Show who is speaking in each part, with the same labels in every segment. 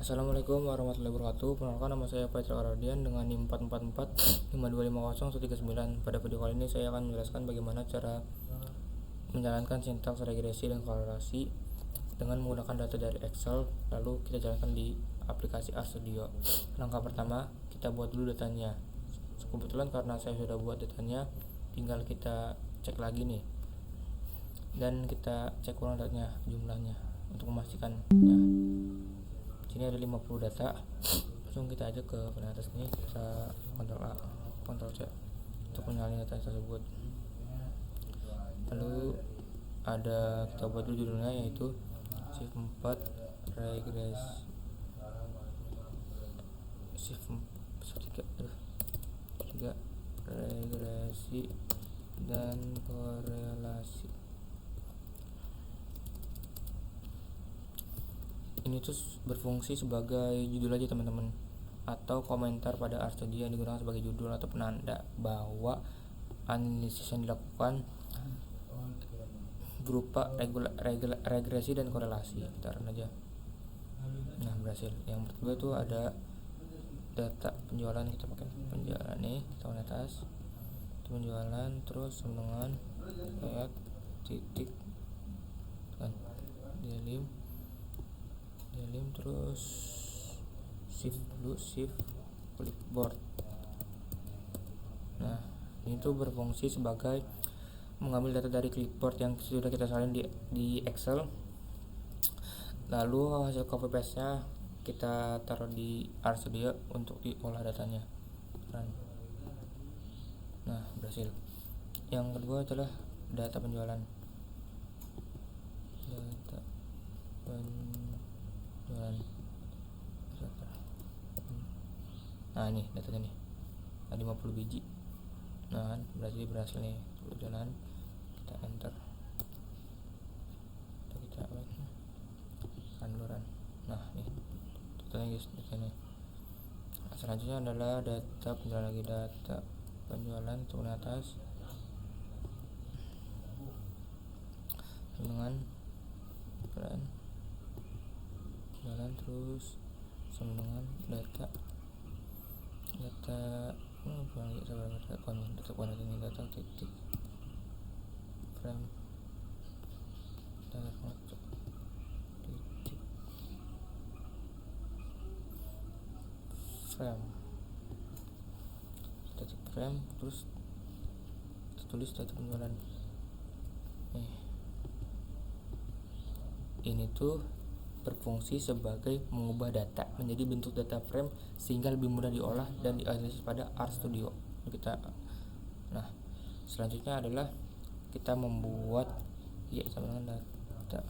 Speaker 1: Assalamualaikum warahmatullahi wabarakatuh. Perkenalkan, nama saya Paitra Aradian dengan NIM 444 5250139. Pada video kali ini saya akan menjelaskan bagaimana cara menjalankan sintaks regresi dan korelasi dengan menggunakan data dari Excel, lalu kita jalankan di aplikasi RStudio. Langkah pertama, kita buat dulu datanya. Kebetulan karena saya sudah buat datanya, tinggal kita cek lagi nih, dan kita cek ulang datanya, jumlahnya untuk memastikannya. Sini ada 50 data. Langsung kita aja ke panel atas ini, kita Ctrl A, Ctrl C untuk menyalin data tersebut. Lalu kita buat dulu judulnya, yaitu shift 4 regresi shift 3 regresi dan korelasi. Ini tuh berfungsi sebagai judul aja teman-teman, atau komentar pada RStudio yang digunakan sebagai judul atau penanda bahwa analisis yang dilakukan berupa regresi dan korelasi. Kita run aja. Nah, berhasil. Yang kedua itu ada data penjualan. Kita pakai penjualan nih, kita ke atas penjualan, terus dengan lihat titik kan, dilim terus shift clipboard. Nah, ini tuh berfungsi sebagai mengambil data dari clipboard yang sudah kita salin di Excel, lalu hasil copy paste nya kita taruh di RStudio untuk diolah datanya. Nah, berhasil. Yang kedua adalah data penjualan. Nah, ini datanya nih, ada 50 biji. Nah, berhasil nih, jalan. Kita enter, kita kanduran. Nah, nih datanya guys, datanya. Selanjutnya adalah data penjualan lagi, data penjualan turun atas dengan jalan terus sama dengan data data titik frame, data titik frame, terus tulis data penjualan. Ini tuh berfungsi sebagai mengubah data menjadi bentuk data frame sehingga lebih mudah diolah dan dianalisis pada RStudio. Nah, selanjutnya adalah kita membuat sama dengan data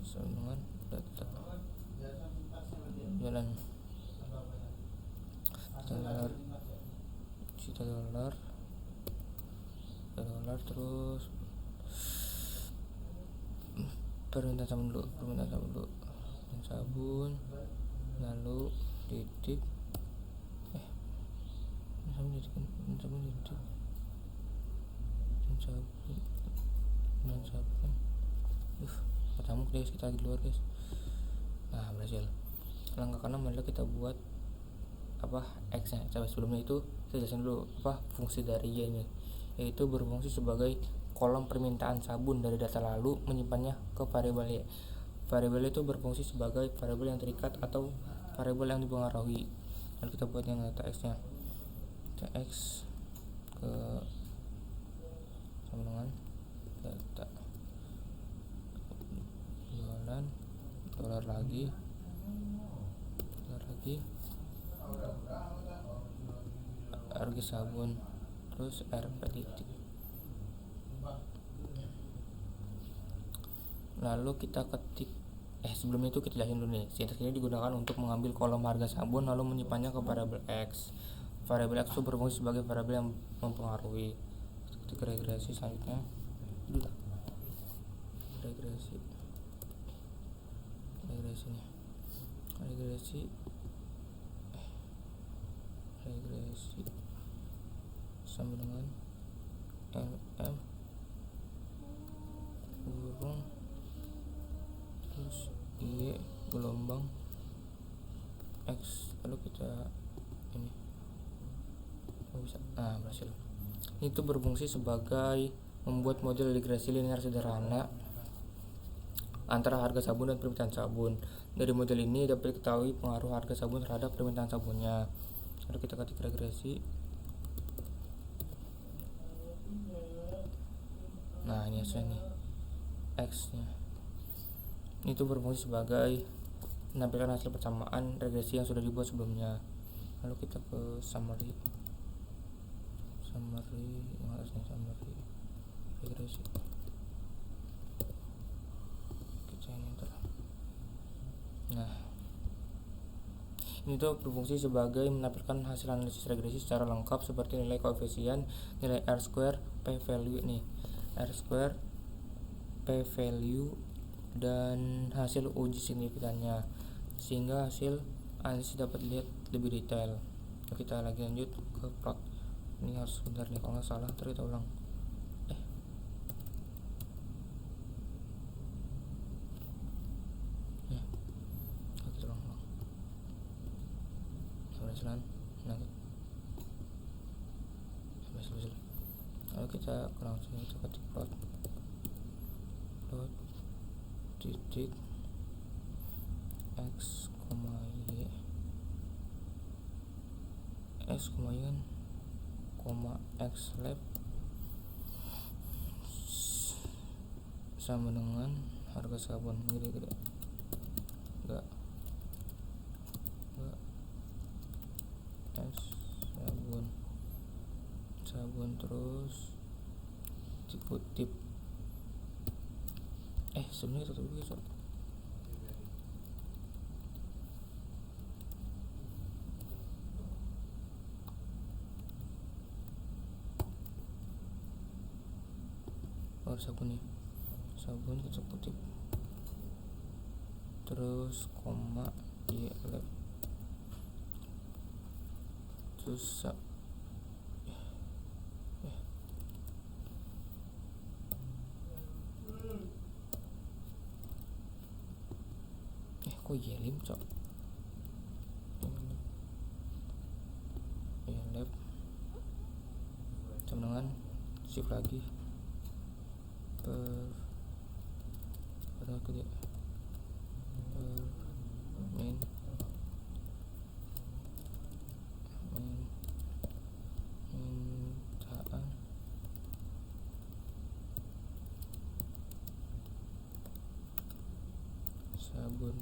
Speaker 1: sama dengan data jualan $, terus permintaan sabun, lalu titik sabun ketemu guys, kita lagi di luar guys. Nah, berhasil. Langkah keenam adalah kita buat X nya. Sebelumnya itu saya jelasin dulu fungsi dari Y ini, yaitu berfungsi sebagai kolom permintaan sabun dari data lalu menyimpannya ke variabel Y. Variabel itu berfungsi sebagai variabel yang terikat atau variabel yang dipengaruhi. Lalu kita buat yang data X nya, data X ke sama dengan data jualan dolar lagi harga sabun, terus RP titik. Lalu kita ketik sebelum itu kita jelasin dulu nih, sintaks ini digunakan untuk mengambil kolom harga sabun lalu menyimpannya ke variabel X. Variabel X itu berfungsi sebagai variabel yang mempengaruhi. Ketik regresi selanjutnya, regresi sama dengan LM kurung terus Y gelombang X, lalu kita ini bisa, berhasil. Itu berfungsi sebagai membuat model regresi linear sederhana antara harga sabun dan permintaan sabun. Dari model ini dapat diketahui pengaruh harga sabun terhadap permintaan sabunnya. Lalu kita ketik regresi. Nah, ini hasilnya nih, X nya. Itu berfungsi sebagai menampilkan hasil persamaan regresi yang sudah dibuat sebelumnya. Lalu kita ke summary regresi. Kita ini enter. Nah, ini tuh berfungsi sebagai menampilkan hasil analisis regresi secara lengkap seperti nilai koefisien, nilai R-square, p-value nih, R-square, p-value, dan hasil uji signifikannya, sehingga hasil analisis dapat dilihat lebih detail. Kita lagi lanjut ke plot. Ini harus benar nih, kalau nggak salah ntar kita ulang. Kita ulang. Keberhasilan. Berhasil. Lalu kita langsung kita ketik plot titik X, Y, X, Y, X lab sama dengan harga sabun gede enggak X sabun terus dikutip sebenarnya tutup dulu ya, sabun kita kutip terus koma Y lab terus kok yelim cok lab sama dengan shift lagi main sabun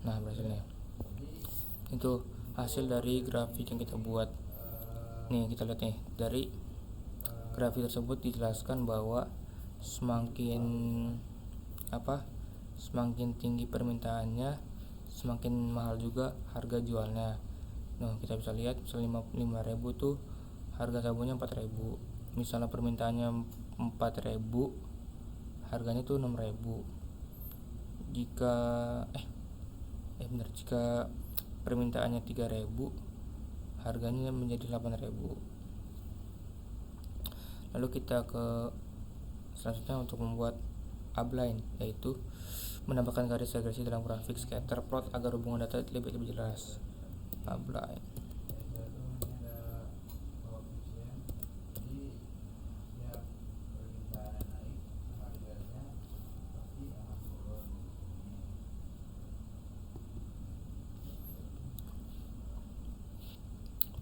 Speaker 1: kita berhasil nih. Itu hasil dari grafik yang kita buat nih. Kita lihat nih, dari grafik tersebut dijelaskan bahwa semakin tinggi permintaannya, semakin mahal juga harga jualnya. Nah, kita bisa lihat misalnya 5.000 tuh harga sabunnya 4.000. Misalnya permintaannya 4.000, harganya tuh 6.000. Jika jika permintaannya 3.000, harganya menjadi 8.000. Lalu kita ke selanjutnya untuk membuat upline, yaitu menambahkan garis regresi dalam grafik scatter plot agar hubungan data lebih jelas. Upline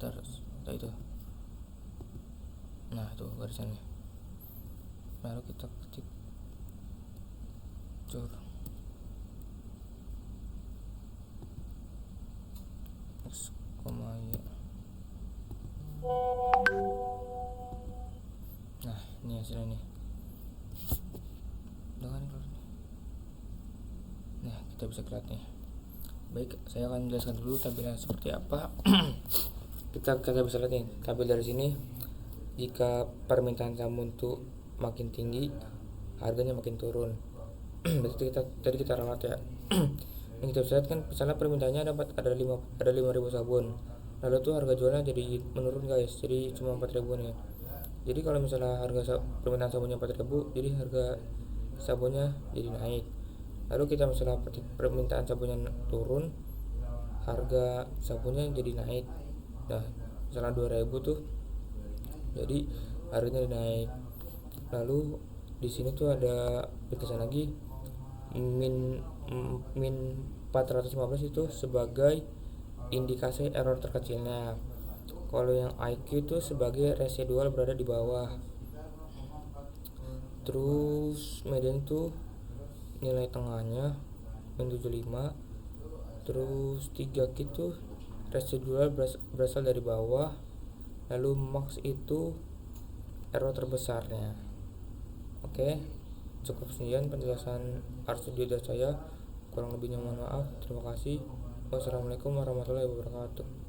Speaker 1: terus itu. Nah, itu garisannya. Lalu kita ketik cur X, Y. Nah, ini hasilnya nih. Nah, kita bisa lihat nih. Baik, saya akan menjelaskan dulu tampilan seperti apa. kita bisa lihat nih, tampil dari sini. Jika permintaan sabun tuh makin tinggi, harganya makin turun. Berarti kita ralat ya. Ini kita bisa lihat kan, misalnya permintaannya ada 5.000 sabun. lalu tuh harga jualnya jadi menurun guys, jadi cuma 4.000 nih. Jadi kalau misalnya permintaan sabunnya 4.000, jadi harga sabunnya jadi naik. Lalu kita misalnya permintaan sabunnya turun, harga sabunnya jadi naik. Nah misalnya 2.000 tuh, jadi harganya naik. Lalu di sini tuh ada batasan lagi, min 415 itu sebagai indikasi error terkecilnya. Kalau yang IQ itu sebagai residual berada di bawah. Terus median itu nilai tengahnya min 75. Terus 3Q itu residual berasal dari bawah. Lalu max itu error terbesarnya. Oke, cukup sekian penjelasan RStudio dari saya. Kurang lebihnya mohon maaf. Terima kasih. Wassalamualaikum warahmatullahi wabarakatuh.